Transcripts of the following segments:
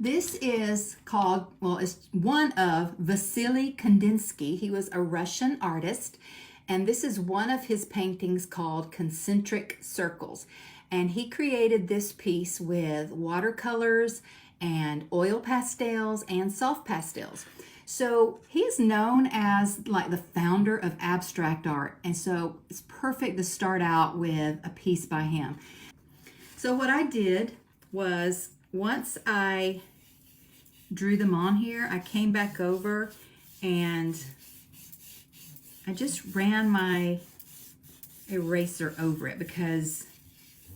This is called, well, it's one of Wassily Kandinsky. He was a Russian artist, and this is one of his paintings called Concentric Circles. And he created this piece with watercolors and oil pastels and soft pastels. So he's known as like the founder of abstract art, and so it's perfect to start out with a piece by him. So what I did was, once I drew them on here, I came back over and I just ran my eraser over it, because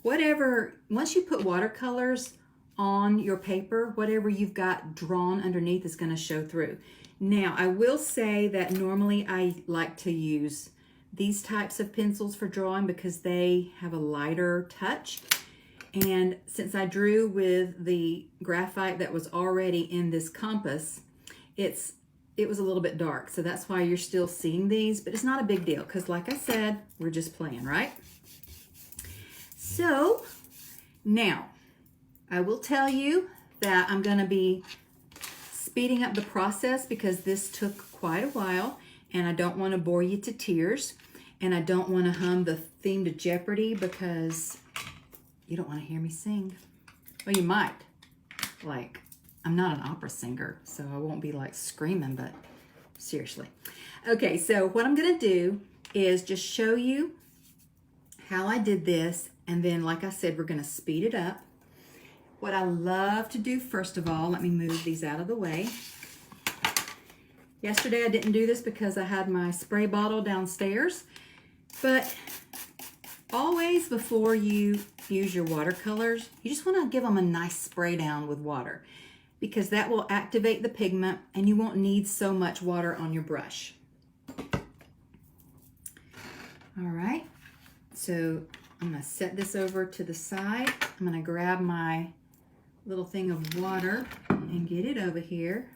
once you put watercolors on your paper, whatever you've got drawn underneath is going to show through. Now, I will say that normally I like to use these types of pencils for drawing because they have a lighter touch. And since I drew with the graphite that was already in this compass, it was a little bit dark. So that's why you're still seeing these, but it's not a big deal because, like I said, we're just playing, right? So now I will tell you that I'm going to be speeding up the process because this took quite a while, and I don't want to bore you to tears, and I don't want to hum the theme to Jeopardy because you don't want to hear me sing. Well, you might. Like, I'm not an opera singer, so I won't be like screaming, but seriously. Okay, so what I'm going to do is just show you how I did this, and then, like I said, we're going to speed it up. What I love to do, first of all, let me move these out of the way. Yesterday I didn't do this because I had my spray bottle downstairs, but always before you use your watercolors, you just want to give them a nice spray down with water, because that will activate the pigment and you won't need so much water on your brush. All right, so I'm going to set this over to the side. I'm going to grab my little thing of water and get it over here.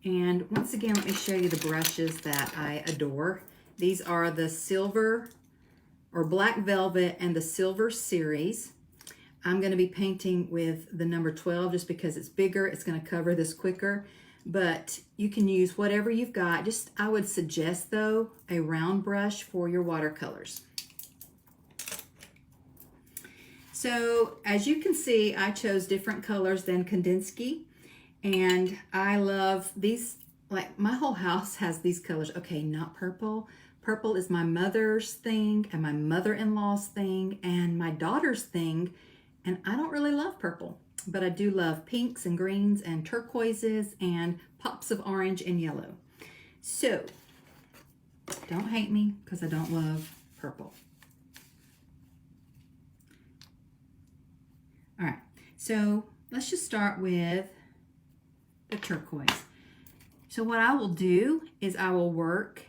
And once again, let me show you the brushes that I adore. These are the Silver or Black Velvet and the Silver series. I'm going to be painting with the number 12 just because it's bigger. It's going to cover this quicker, but you can use whatever you've got. Just, I would suggest though, a round brush for your watercolors. So as you can see, I chose different colors than Kandinsky, and I love these. Like, my whole house has these colors. Okay, not purple. Purple is my mother's thing and my mother-in-law's thing and my daughter's thing, and I don't really love purple, but I do love pinks and greens and turquoises and pops of orange and yellow. So don't hate me because I don't love purple. All right, so let's just start with the turquoise. So what I will do is I will work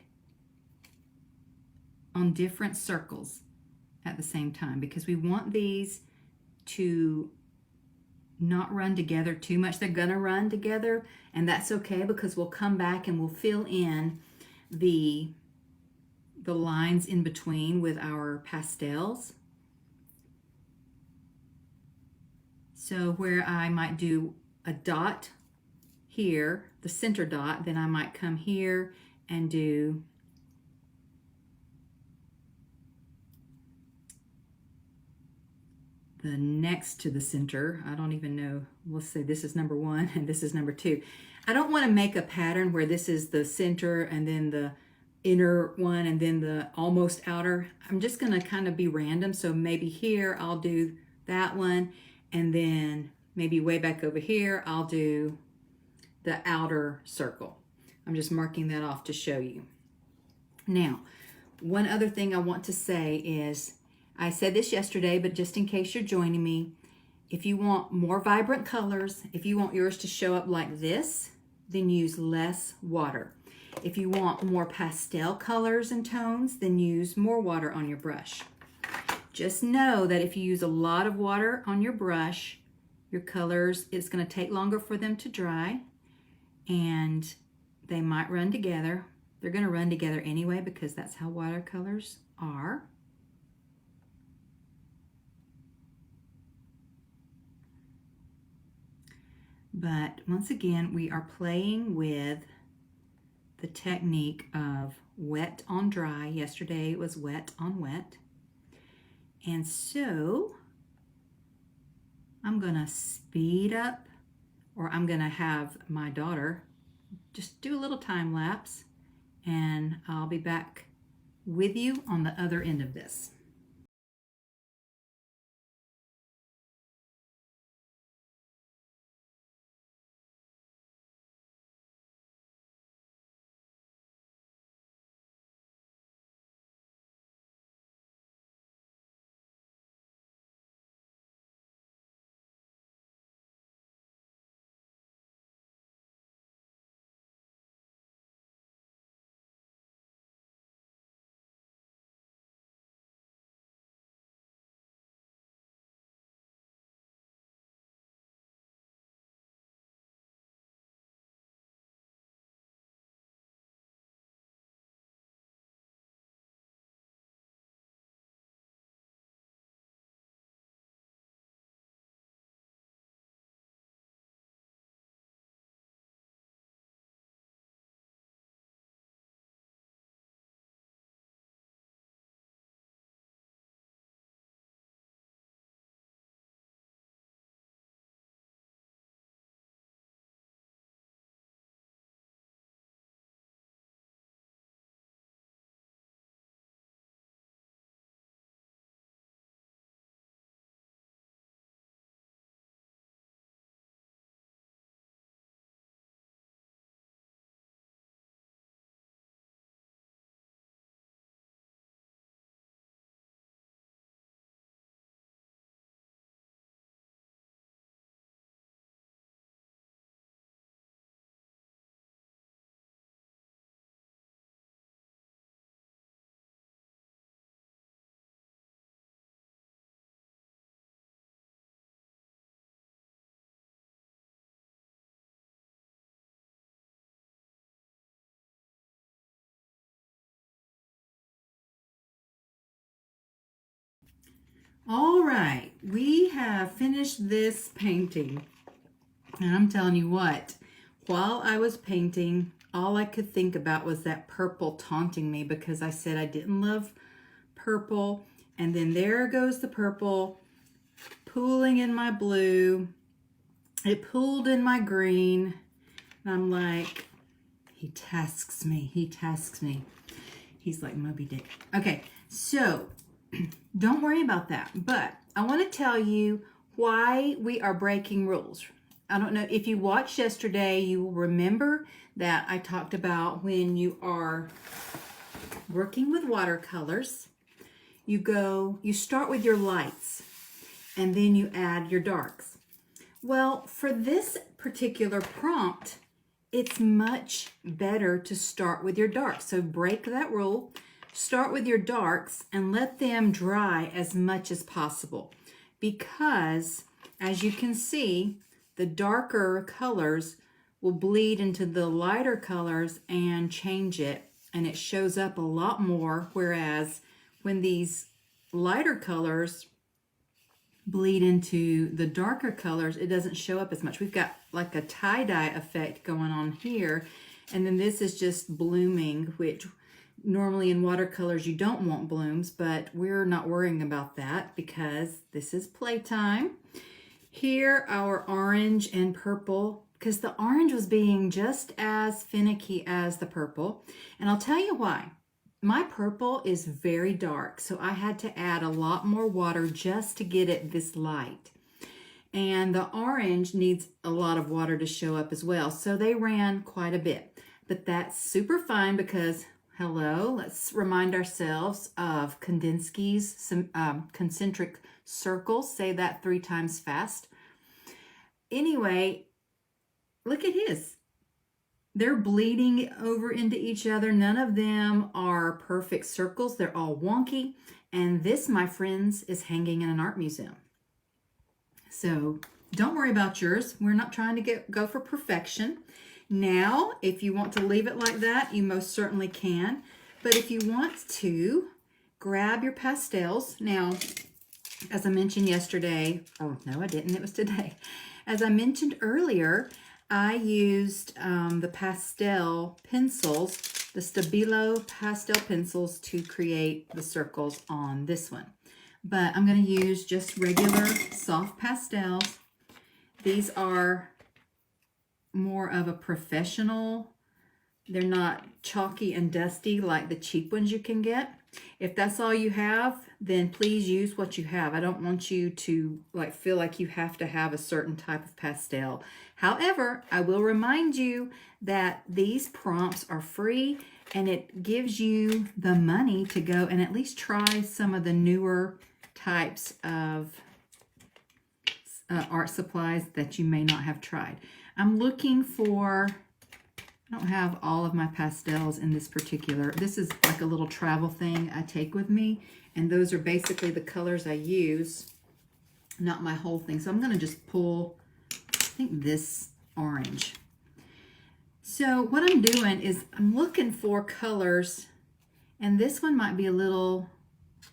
on different circles at the same time, because we want these to not run together too much. They're gonna run together, and that's okay because we'll come back and we'll fill in the lines in between with our pastels. So where I might do a dot here, the center dot, then I might come here and do the next to the center. I don't even know. Let's say this is number 1 and this is number 2. I don't want to make a pattern where this is the center and then the inner one and then the almost outer. I'm just going to kind of be random. So maybe here I'll do that one, and then maybe way back over here I'll do the outer circle. I'm just marking that off to show you. Now, one other thing I want to say is, I said this yesterday, but just in case you're joining me, if you want more vibrant colors, if you want yours to show up like this, then use less water. If you want more pastel colors and tones, then use more water on your brush. Just know that if you use a lot of water on your brush, your colors, it's going to take longer for them to dry, and they might run together. They're going to run together anyway because that's how watercolors are. But once again, we are playing with the technique of wet on dry. Yesterday it was wet on wet. And so I'm going to speed up, or I'm going to have my daughter just do a little time lapse, and I'll be back with you on the other end of this. All right, we have finished this painting. And I'm telling you what, while I was painting, all I could think about was that purple taunting me because I said I didn't love purple. And then there goes the purple pooling in my blue. It pooled in my green. And I'm like, he tasks me. He tasks me. He's like Moby Dick. Okay, so don't worry about that. But I want to tell you why we are breaking rules. I don't know if you watched yesterday, you will remember that I talked about when you are working with watercolors, you start with your lights and then you add your darks. Well, for this particular prompt, it's much better to start with your darks. So break that rule, start with your darks and let them dry as much as possible. Because as you can see, the darker colors will bleed into the lighter colors and change it, and it shows up a lot more, whereas when these lighter colors bleed into the darker colors, it doesn't show up as much. We've got like a tie-dye effect going on here, and then this is just blooming, which normally in watercolors you don't want blooms, but we're not worrying about that because this is playtime. Here, our orange and purple, because the orange was being just as finicky as the purple. And I'll tell you why. My purple is very dark, so I had to add a lot more water just to get it this light. And the orange needs a lot of water to show up as well, so they ran quite a bit. But that's super fine because, hello, let's remind ourselves of Kandinsky's concentric circles. Say that 3 times fast. Anyway, look at his. They're bleeding over into each other. None of them are perfect circles. They're all wonky. And this, my friends, is hanging in an art museum. So don't worry about yours. We're not trying to go for perfection. Now, if you want to leave it like that, you most certainly can. But if you want to, grab your pastels. Now, as I mentioned yesterday, oh no, I didn't, it was today. As I mentioned earlier, I used the pastel pencils, the Stabilo pastel pencils, to create the circles on this one. But I'm going to use just regular soft pastels. These are more of a professional. They're not chalky and dusty like the cheap ones you can get. If that's all you have, then please use what you have. I don't want you to feel like you have to have a certain type of pastel. However, I will remind you that these prompts are free, and it gives you the money to go and at least try some of the newer types of art supplies that you may not have tried. I'm looking for, I don't have all of my pastels in this particular. This is like a little travel thing I take with me, and those are basically the colors I use, not my whole thing. So I'm going to just pull, I think, this orange. So what I'm doing is I'm looking for colors, and this one might be a little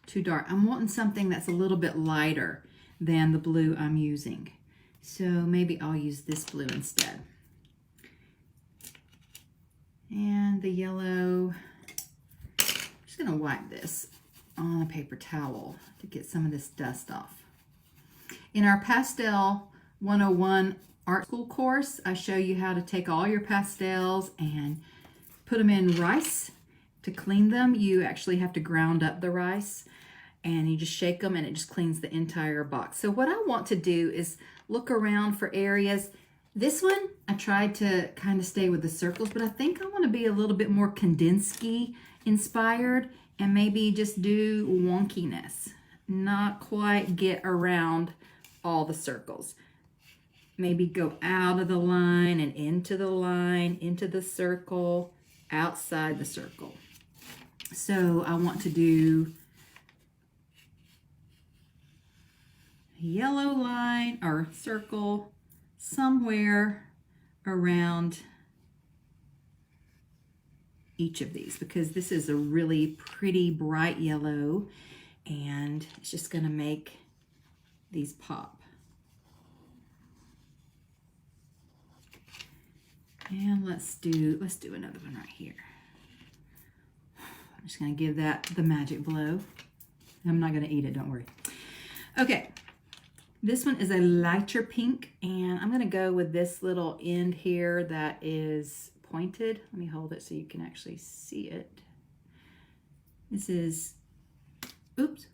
too dark. I'm wanting something that's a little bit lighter than the blue I'm using. So maybe I'll use this blue instead. And the yellow, I'm just going to wipe this on a paper towel to get some of this dust off. In our Pastel 101 art school course, I show you how to take all your pastels and put them in rice. To clean them, you actually have to ground up the rice, and you just shake them and it just cleans the entire box. So what I want to do is look around for areas. This one, I tried to kind of stay with the circles, but I think I want to be a little bit more Kandinsky-inspired and maybe just do wonkiness. Not quite get around all the circles. Maybe go out of the line and into the line, into the circle, outside the circle. So I want to do a yellow line or circle somewhere around each of these, because this is a really pretty bright yellow and it's just going to make these pop. And let's do another one right here. I'm just going to give that the magic blow. I'm not going to eat it, don't worry. Okay. This one is a lighter pink, and I'm going to go with this little end here that is pointed. Let me hold it so you can actually see it. This is, oops,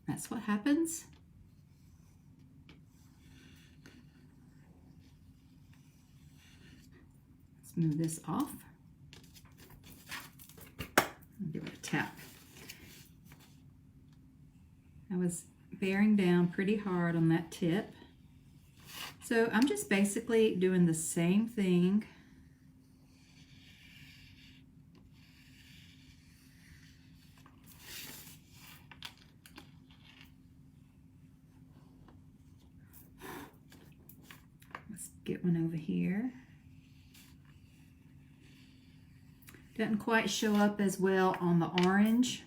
that's what happens. Let's move this off. Give it a tap. I was bearing down pretty hard on that tip. So I'm just basically doing the same thing. Let's get one over here. Doesn't quite show up as well on the orange.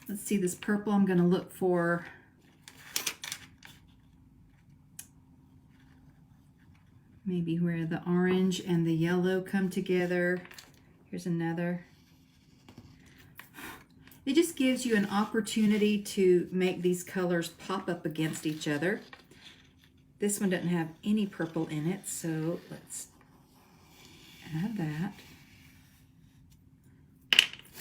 Let's see, this purple, I'm going to look for maybe where the orange and the yellow come together. Here's another. It just gives you an opportunity to make these colors pop up against each other. This one doesn't have any purple in it, so let's add that.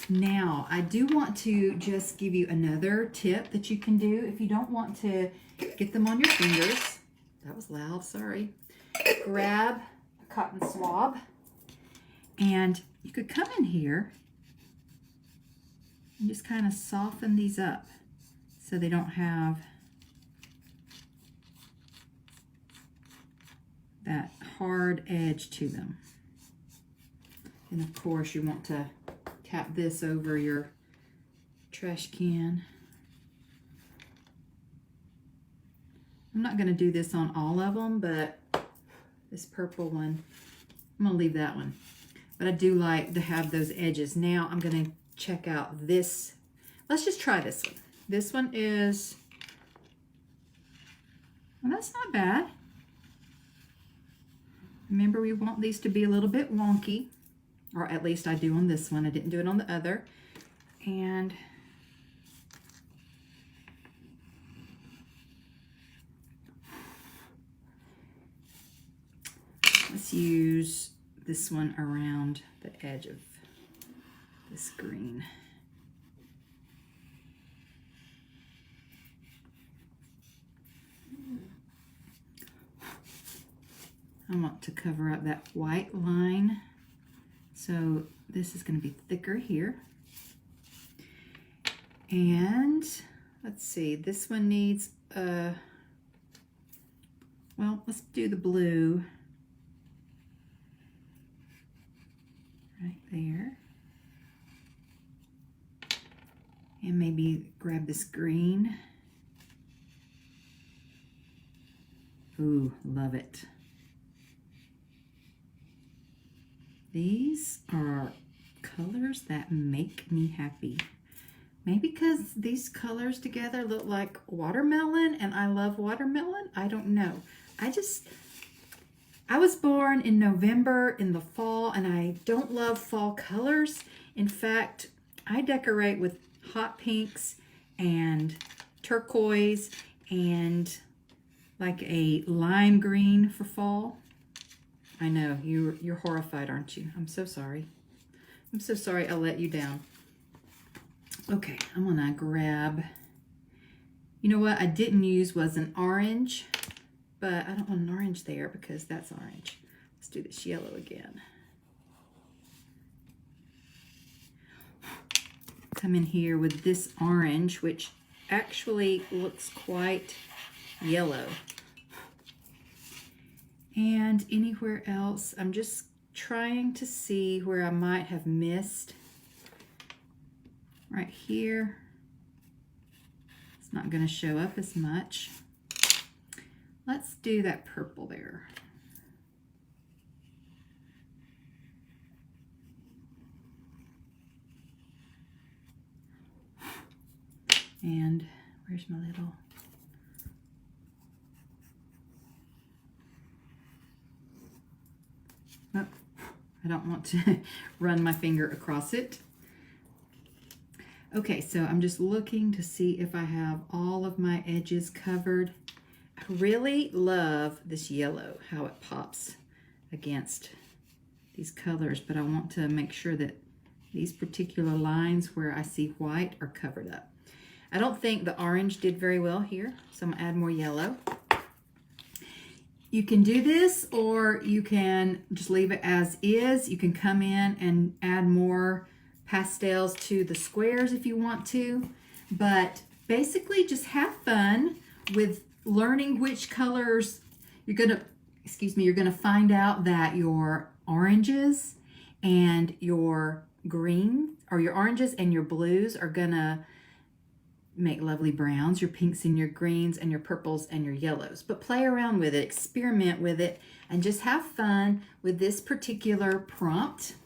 Now, I do want to just give you another tip that you can do if you don't want to get them on your fingers. That was loud, sorry. Grab a cotton swab, and you could come in here and just kind of soften these up so they don't have that hard edge to them. And of course, you want to tap this over your trash can. I'm not going to do this on all of them, but this purple one, I'm going to leave that one. But I do like to have those edges. Now I'm going to check out this. Let's just try this one. This one is Well, that's not bad. Remember, we want these to be a little bit wonky, or at least I do on this one. I didn't do it on the other. And let's use this one around the edge of this green. I want to cover up that white line. So this is going to be thicker here. And let's see, this one needs well, let's do the blue right there. And maybe grab this green. Ooh, love it. These are colors that make me happy. Maybe because these colors together look like watermelon and I love watermelon. I don't know. I was born in November in the fall and I don't love fall colors. In fact, I decorate with hot pinks and turquoise and like a lime green for fall. I know, you're horrified, aren't you? I'm so sorry. I'm so sorry I let you down. Okay, I'm gonna grab, you know what I didn't use was an orange, but I don't want an orange there because that's orange. Let's do this yellow again. Come in here with this orange, which actually looks quite yellow. And anywhere else, I'm just trying to see where I might have missed. Right here, it's not going to show up as much. Let's do that purple there. And where's my little... Oh, I don't want to run my finger across it. Okay, so I'm just looking to see if I have all of my edges covered. I really love this yellow, how it pops against these colors, but I want to make sure that these particular lines where I see white are covered up. I don't think the orange did very well here, so I'm gonna add more yellow. You can do this or you can just leave it as is. You can come in and add more pastels to the squares if you want to, but basically just have fun with learning which colors you're gonna find out that your oranges and your green, or your oranges and your blues are gonna make lovely browns, your pinks and your greens and your purples and your yellows. But play around with it, experiment with it, and just have fun with this particular prompt.